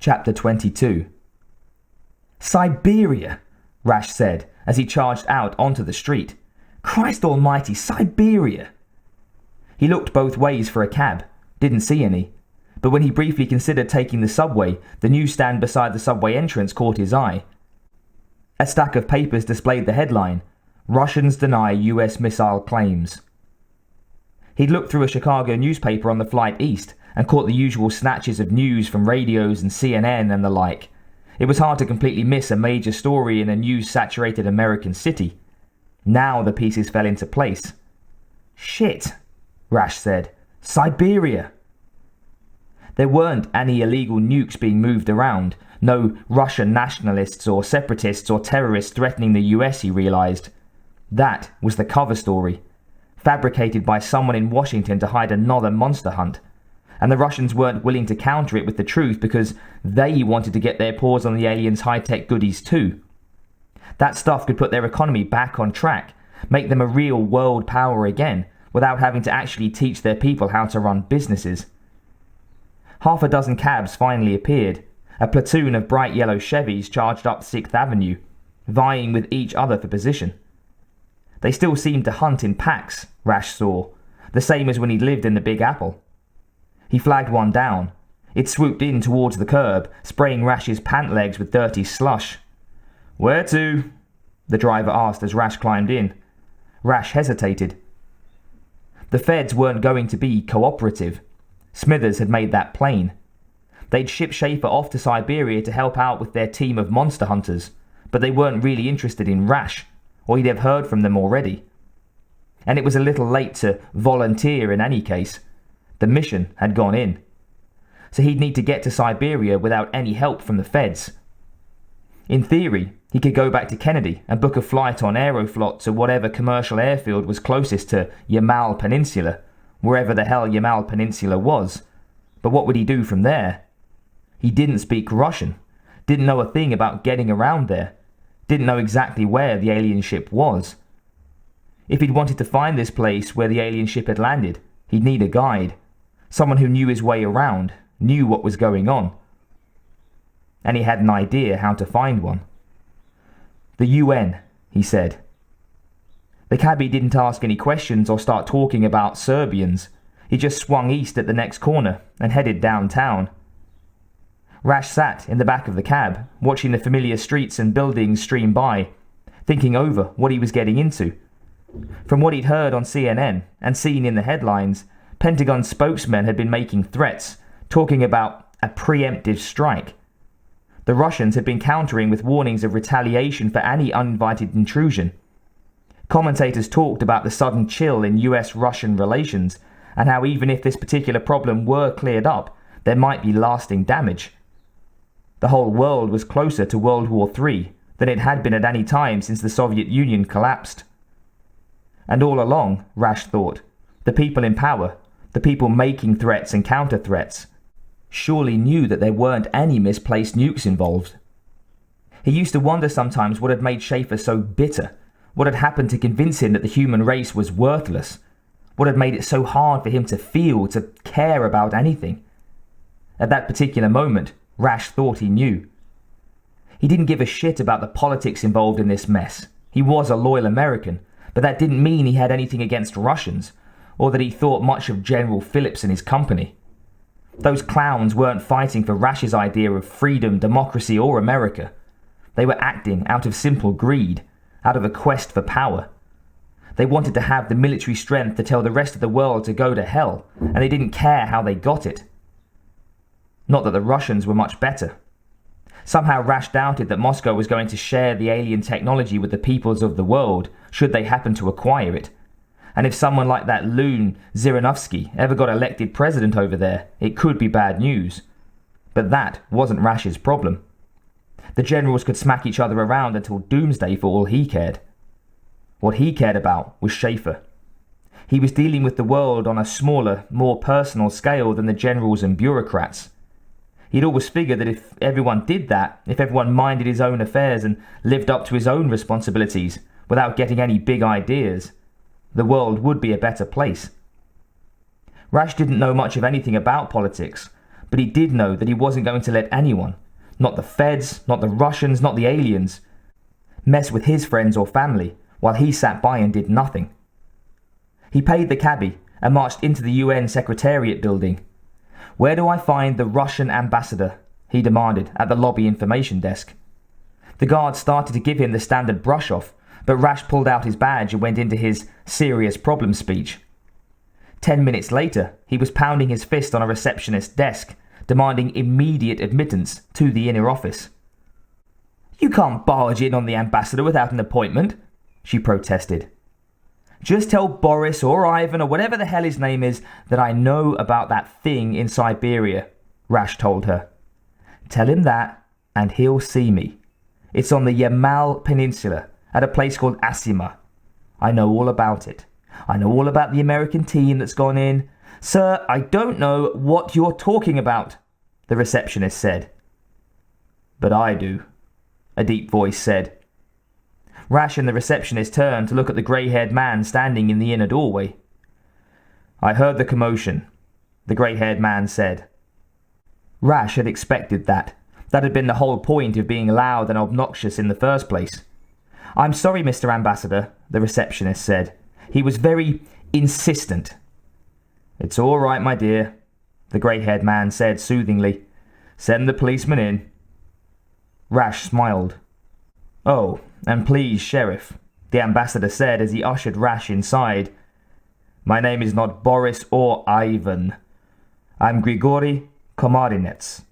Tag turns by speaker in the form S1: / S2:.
S1: Chapter 22. Siberia, Rash said as he charged out onto the street. Christ almighty, Siberia! He looked both ways for a cab, didn't see any, but when he briefly considered taking the subway, the newsstand beside the subway entrance caught his eye. A stack of papers displayed the headline, Russians deny US missile claims. He'd looked through a Chicago newspaper on the flight east and caught the usual snatches of news from radios and CNN and the like. It was hard to completely miss a major story in a news-saturated American city. Now the pieces fell into place. Shit, Rash said. Siberia! There weren't any illegal nukes being moved around, no Russian nationalists or separatists or terrorists threatening the US, he realized. That was the cover story, fabricated by someone in Washington to hide another monster hunt. And the Russians weren't willing to counter it with the truth because they wanted to get their paws on the aliens' high-tech goodies too. That stuff could put their economy back on track, make them a real world power again, without having to actually teach their people how to run businesses. Half a dozen cabs finally appeared. A platoon of bright yellow Chevys charged up 6th Avenue, vying with each other for position. They still seemed to hunt in packs, Rash saw, the same as when he lived in the Big Apple. He flagged one down. It swooped in towards the curb, spraying Rash's pant legs with dirty slush. "Where to?" the driver asked as Rash climbed in. Rash hesitated. The feds weren't going to be cooperative. Smithers had made that plain. They'd ship Schaefer off to Siberia to help out with their team of monster hunters, but they weren't really interested in Rash, or he'd have heard from them already. And it was a little late to volunteer in any case. The mission had gone in. So he'd need to get to Siberia without any help from the feds. In theory, he could go back to Kennedy and book a flight on Aeroflot to whatever commercial airfield was closest to Yamal Peninsula, wherever the hell Yamal Peninsula was. But what would he do from there? He didn't speak Russian, didn't know a thing about getting around there, didn't know exactly where the alien ship was. If he'd wanted to find this place where the alien ship had landed, he'd need a guide. Someone who knew his way around, knew what was going on. And he had an idea how to find one. "The UN," he said. The cabbie didn't ask any questions or start talking about Serbians. He just swung east at the next corner and headed downtown. Rash sat in the back of the cab, watching the familiar streets and buildings stream by, thinking over what he was getting into. From what he'd heard on CNN and seen in the headlines, Pentagon spokesmen had been making threats, talking about a preemptive strike. The Russians had been countering with warnings of retaliation for any uninvited intrusion. Commentators talked about the sudden chill in US-Russian relations and how even if this particular problem were cleared up, there might be lasting damage. The whole world was closer to World War III than it had been at any time since the Soviet Union collapsed. And all along, Rash thought, the people in power, the people making threats and counter-threats, surely knew that there weren't any misplaced nukes involved. He used to wonder sometimes what had made Schaefer so bitter, what had happened to convince him that the human race was worthless, what had made it so hard for him to feel, to care about anything. At that particular moment, Rash thought he knew. He didn't give a shit about the politics involved in this mess. He was a loyal American, but that didn't mean he had anything against Russians, or that he thought much of General Phillips and his company. Those clowns weren't fighting for Rash's idea of freedom, democracy, or America. They were acting out of simple greed, out of a quest for power. They wanted to have the military strength to tell the rest of the world to go to hell, and they didn't care how they got it. Not that the Russians were much better. Somehow Rash doubted that Moscow was going to share the alien technology with the peoples of the world, should they happen to acquire it. And if someone like that loon Zhirinovsky ever got elected president over there, it could be bad news. But that wasn't Rash's problem. The generals could smack each other around until doomsday for all he cared. What he cared about was Schaefer. He was dealing with the world on a smaller, more personal scale than the generals and bureaucrats. He'd always figured that if everyone did that, if everyone minded his own affairs and lived up to his own responsibilities without getting any big ideas, the world would be a better place. Rash didn't know much of anything about politics, but he did know that he wasn't going to let anyone, not the feds, not the Russians, not the aliens, mess with his friends or family while he sat by and did nothing. He paid the cabbie and marched into the UN Secretariat building. "Where do I find the Russian ambassador?" he demanded at the lobby information desk. The guard started to give him the standard brush-off, but Rash pulled out his badge and went into his serious problem speech. 10 minutes later, he was pounding his fist on a receptionist's desk, demanding immediate admittance to the inner office. "You can't barge in on the ambassador without an appointment," she protested. "Just tell Boris or Ivan or whatever the hell his name is that I know about that thing in Siberia," Rash told her. "Tell him that and he'll see me. It's on the Yamal Peninsula at a place called Asima. I know all about it. I know all about the American team that's gone in." "Sir, I don't know what you're talking about," the receptionist said. "But I do," a deep voice said. Rash and the receptionist turned to look at the grey-haired man standing in the inner doorway. "I heard the commotion," the grey-haired man said. Rash had expected that. That had been the whole point of being loud and obnoxious in the first place. "I'm sorry, Mr. Ambassador," the receptionist said. "He was very insistent." "It's all right, my dear," the grey-haired man said soothingly. "Send the policeman in." Rash smiled. "Oh, and please, Sheriff," the ambassador said as he ushered Rash inside. "My name is not Boris or Ivan. I'm Grigory Komarinets.